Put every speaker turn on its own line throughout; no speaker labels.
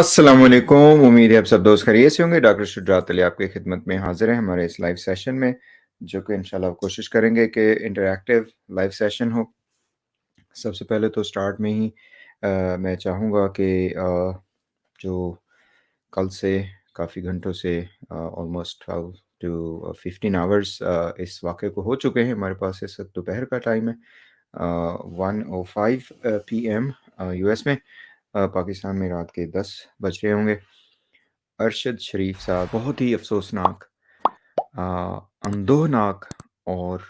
अस्सलाम वालेकुम। उम्मीद है आप सब दोस्त खैरियत से होंगे। डॉक्टर शुजात अली आपकी खिदमत में हाजिर हैं हमारे इस लाइव सेशन में, जो कि इंशाल्लाह कोशिश करेंगे कि इंटरैक्टिव लाइव सेशन हो। सबसे पहले तो स्टार्ट में ही मैं चाहूँगा कि जो कल से काफ़ी घंटों से ऑलमोस्ट 12 टू 15 आवर्स इस वाक़े को हो चुके हैं। हमारे पास इस वक्त दोपहर का टाइम है, 1:05 PM यूएस में। पाकिस्तान में रात के 10 बज रहे होंगे। अरशद शरीफ साहब, बहुत ही अफसोसनाक, अ, अंदोहनाक और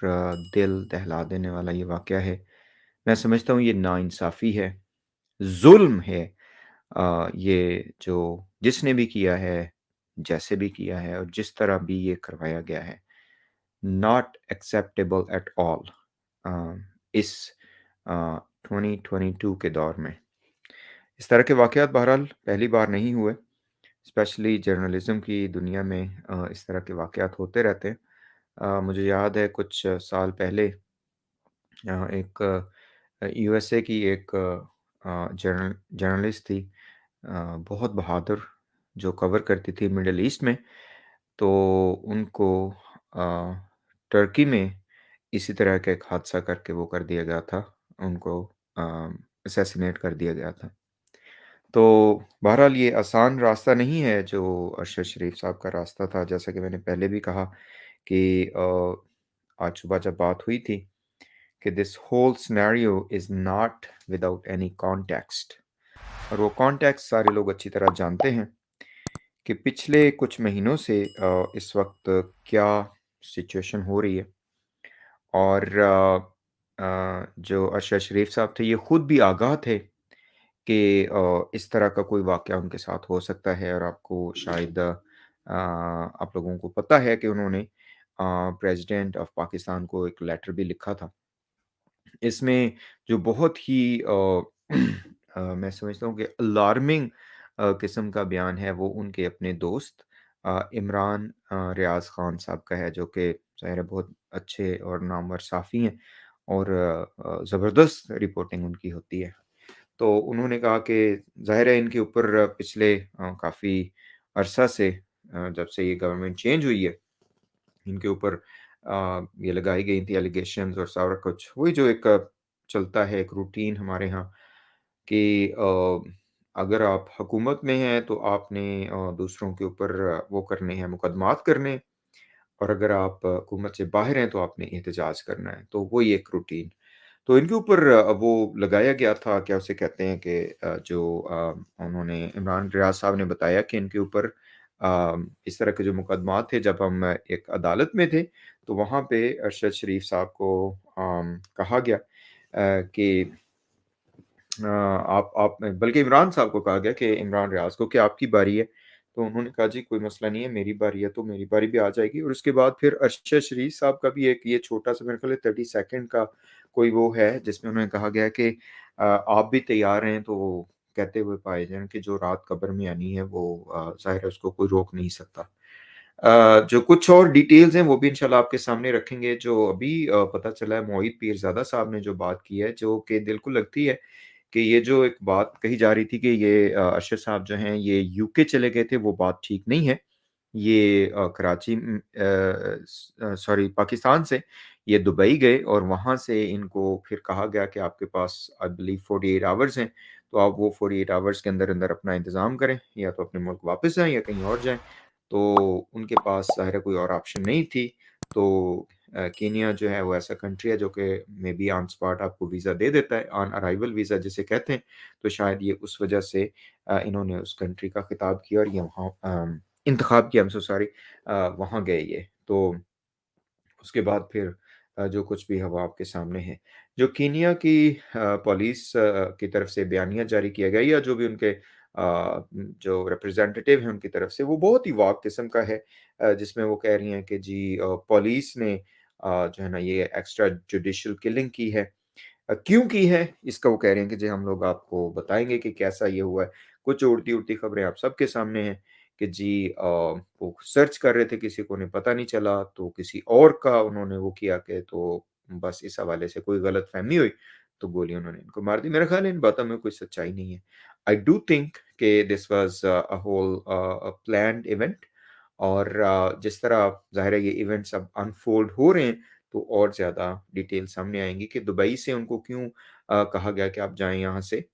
दिल दहला देने वाला ये वाक़या है। मैं समझता हूँ ये नाइंसाफ़ी है, ज़ुल्म है। ये जो जिसने भी किया है, जैसे भी किया है और जिस तरह भी ये करवाया गया है, नॉट एक्सेप्टेबल एट ऑल। इस 2022 के दौर में इस तरह के वाक़यात बहरहाल पहली बार नहीं हुए। स्पेशली जर्नलिज़्म की दुनिया में इस तरह के वाक़यात होते रहते हैं। मुझे याद है कुछ साल पहले एक यूएसए की एक जर्नलिस्ट थी, बहुत बहादुर, जो कवर करती थी मिडल ईस्ट में। तो उनको अ, टर्की में इसी तरह का एक हादसा करके वो कर दिया गया था। उनको अ, असैसिनेट कर दिया गया था। तो बहरहाल ये आसान रास्ता नहीं है जो अरशद शरीफ साहब का रास्ता था। जैसा कि मैंने पहले भी कहा कि आज सुबह जब बात हुई थी कि this whole scenario is not without any context, और वो कॉन्टेक्स्ट सारे लोग अच्छी तरह जानते हैं कि पिछले कुछ महीनों से इस वक्त क्या सिचुएशन हो रही है। और जो अरशद शरीफ साहब थे, ये खुद भी आगाह थे कि इस तरह का कोई वाक़या उनके साथ हो सकता है। और आपको शायद आप लोगों को पता है कि उन्होंने प्रेसिडेंट ऑफ पाकिस्तान को एक लेटर भी लिखा था। इसमें जो बहुत ही मैं समझता हूँ कि अलार्मिंग किस्म का बयान है, वो उनके अपने दोस्त इमरान रियाज़ ख़ान साहब का है, जो कि ज़ाहिर है बहुत अच्छे और नामवर सहाफ़ी हैं और ज़बरदस्त रिपोर्टिंग उनकी होती है। तो उन्होंने कहा कि ज़ाहिर है इनके ऊपर पिछले काफ़ी अरसा से, जब से ये गवर्नमेंट चेंज हुई है, इनके ऊपर ये लगाई गई थी एलिगेशंस और सारा कुछ वही जो एक चलता है, एक रूटीन हमारे यहाँ कि अगर आप हुकूमत में हैं तो आपने दूसरों के ऊपर वो करने हैं, मुकदमात करने, और अगर आप हुकूमत से बाहर हैं तो आपने एहतजाज करना है। तो वही एक रूटीन। तो इनके ऊपर वो लगाया गया था, क्या उसे कहते हैं कि जो उन्होंने इमरान रियाज़ साहब ने बताया कि इनके ऊपर इस तरह के जो मुकदमात थे, जब हम एक अदालत में थे, तो वहाँ पे अरशद शरीफ साहब को कहा गया कि आप बल्कि इमरान साहब को कहा गया कि इमरान रियाज़ को कि आपकी बारी है। तो उन्होंने कहा जी कोई मसला नहीं है, मेरी बारी है तो मेरी बारी भी आ जाएगी। और उसके बाद फिर अरशद शरीफ साहब का भी एक ये छोटा-सा, मेरे ख़्याल है 30 सेकंड का कोई वो है, जिसमें उन्होंने कहा गया कि आप भी तैयार हैं तो वो कहते हुए पाए जाएँ कि जो रात कब्र में आनी है वो ज़ाहिर है उसको कोई रोक नहीं सकता। जो कुछ और डिटेल्स हैं वो भी इंशाल्लाह आपके सामने रखेंगे। जो अभी पता चला है, मोहित पीरज़ादा साहब ने जो बात की है, जो कि दिल को लगती है कि ये जो एक बात कही जा रही थी कि ये अरशद साहब जो हैं ये यूके चले गए थे, वो बात ठीक नहीं है। ये कराची सॉरी पाकिस्तान से ये दुबई गए और वहाँ से इनको फिर कहा गया कि आपके पास आई बिलीव 48 आवर्स हैं, तो आप वो 48 आवर्स के अंदर-अंदर अपना इंतज़ाम करें, या तो अपने मुल्क वापस जाएँ या कहीं और जाएँ। तो उनके पास ज़ाहिर है कोई और ऑप्शन नहीं थी। तो कीनिया जो है वो ऐसा कंट्री है जो कि मेबी ऑन स्पॉट आपको वीज़ा दे देता है, ऑन अराइवल वीज़ा जिसे कहते हैं। तो शायद ये उस वजह से इन्होंने उस कंट्री का खिताब किया और ये वहाँ इंतखाब किया, आई एम सो सॉरी, वहाँ गए ये। तो उसके बाद फिर जो कुछ भी हुआ आपके सामने है। जो कीनिया की पुलिस की तरफ से बयानिया जारी किया गया, या जो भी उनके जो रिप्रेजेंटेटिव हैं उनकी तरफ से, वो बहुत ही वाक़ किस्म का है, जिसमें वो कह रही हैं कि जी पुलिस ने जो है ना ये एक्स्ट्रा जुडिशियल किलिंग की है। क्यों की है? इसका वो कह रहे हैं कि जी हम लोग आपको बताएँगे कि कैसा ये हुआ है। कुछ उड़ती-उड़ती खबरें आप सबके सामने हैं कि जी वो सर्च कर रहे थे, किसी को उन्हें पता नहीं चला, तो किसी और का उन्होंने वो किया कि तो बस इस हवाले से कोई गलतफ़हमी हुई, तो गोली उन्होंने इनको मार दी। मेरा ख़्याल है इन बातों में कोई सच्चाई नहीं है। आई डू थिंक कि this was a whole planned event, और जिस तरह ज़ाहिर है ये इवेंट्स अब अनफ़ोल्ड हो रहे हैं, तो और ज़्यादा डिटेल सामने आएँगी कि दुबई से उनको क्यों कहा गया कि आप जाएँ यहाँ से।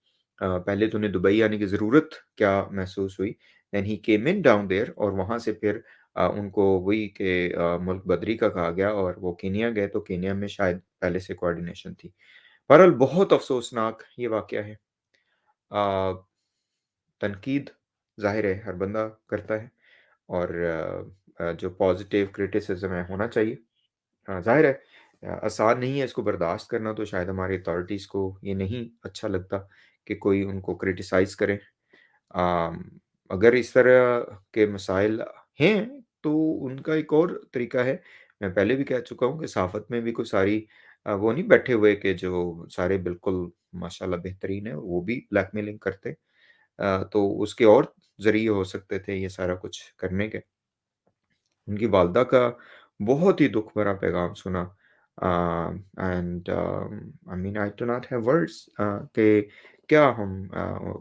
पहले तो उन्हें दुबई आने की ज़रूरत क्या महसूस हुई, then he came in down there, और वहाँ से फिर उनको वही कि मुल्क बदरी का कहा गया और वो केन्या गए, तो केन्या में शायद पहले से कोऑर्डिनेशन थी। बहरहाल बहुत अफ़सोसनाक ये वाक़या है। अ, तनकीद ज़ाहिर है हर बंदा करता है, और जो पॉज़िटिव क्रिटिसिज़्म है होना चाहिए। ज़ाहिर है आसान नहीं है इसको बर्दाश्त करना, तो शायद हमारी अथॉरिटीज़ को ये नहीं अच्छा लगता कि कोई उनको क्रिटिसाइज़ करे। अम, अगर इस तरह के मसाइल हैं, तो उनका एक और तरीका है, मैं पहले भी कह चुका हूँ कि सहाफ़त में भी कोई सारी वो नहीं बैठे हुए कि जो सारे बिल्कुल माशाअल्लाह बेहतरीन हैं, वो भी ब्लैकमेलिंग करते। तो उसके और ज़रिए हो सकते थे ये सारा कुछ करने के। उनकी वालदा का बहुत ही दुःख भरा पैगाम सुना, and I mean I do not have words कि क्या हम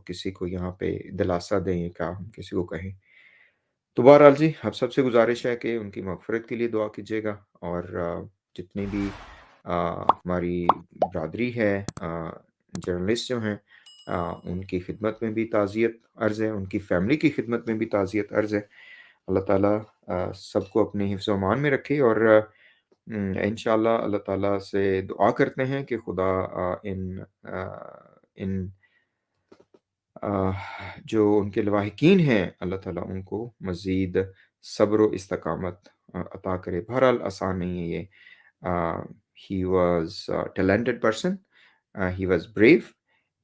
किसी को यहाँ पे दिलासा दें, क्या हम किसी को कहें। तो बहरहाल जी, आप सबसे गुज़ारिश है कि उनकी मग़फ़िरत के लिए दुआ कीजिएगा, और जितनी भी हमारी बिरादरी है, जर्नलिस्ट जो हैं, उनकी खिदमत में भी ताज़ियत अर्ज़ है, उनकी फ़ैमिली की खिदमत में भी ताज़ियत अर्ज़ है। अल्लाह ताला सबको अपने हिफ्ज़ व अमान में रखे, और इंशाअल्लाह अल्लाह ताला से दुआ करते हैं कि खुदा इन अ, जो उनके लवाहिकीन हैं, अल्लाह ताला उनको मज़ीद सब्र व इस्तकामत अता करे। बहरहाल आसान नहीं है ये। He was a talented person, he was brave,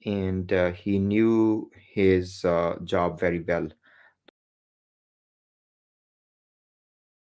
and he knew his job very well.